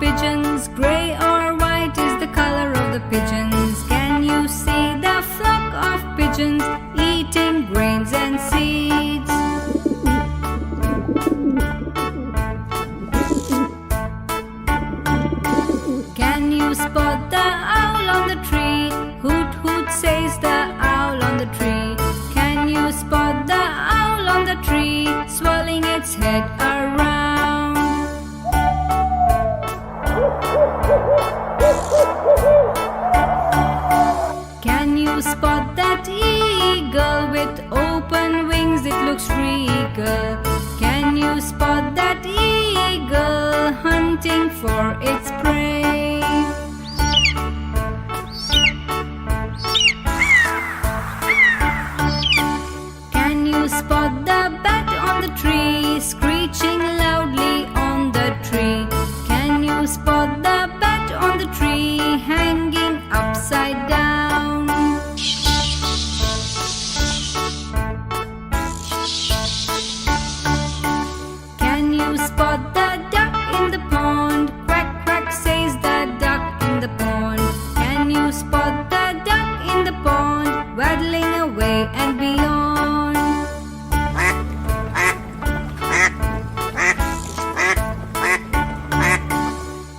pigeons, gray or white is the color of the pigeons. Can you see the flock of pigeons eating grains and seeds? Can you spot the owl on the tree? Hoot hoot says the owl on the tree. Can you spot the owl on the tree, swirling its head around? Can you spot that eagle with open wings? It looks regal. Can you spot that eagle hunting for its prey? Can you spot the bat on the tree, screeching loudly on the tree? Can you spot the bat on the tree, hanging upside down? Can you spot the duck in the pond? Quack quack says the duck in the pond. Can you spot the duck in the pond, waddling away and beyond?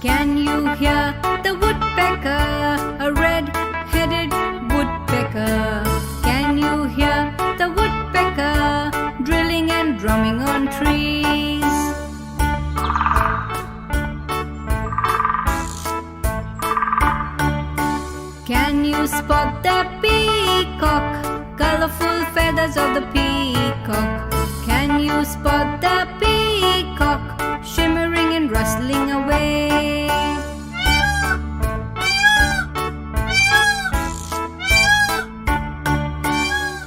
Can you hear the woodpecker, a red-headed woodpecker? Can you hear the woodpecker drilling and drumming on trees? Can you spot the peacock, colorful feathers of the peacock? Can you spot the peacock, shimmering and rustling away?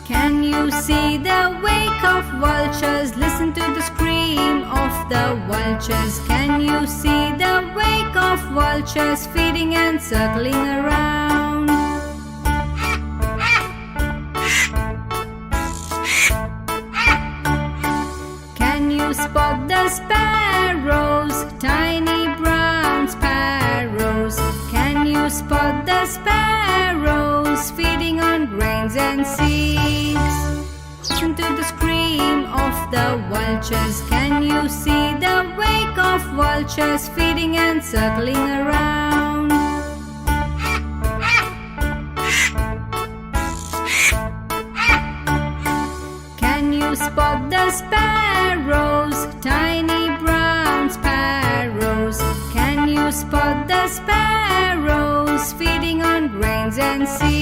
Can you see the wake of vultures? Listen to the scream of the vultures. Can you see the wake of vultures feeding and circling around? Can you spot the sparrows, tiny brown sparrows? Can you spot the sparrows feeding on grains and seeds? Listen to the scream of the vultures. Can you see the wake of vultures feeding and circling around? Can you spot the sparrows, tiny brown sparrows? Can you spot the sparrows feeding on grains and seeds?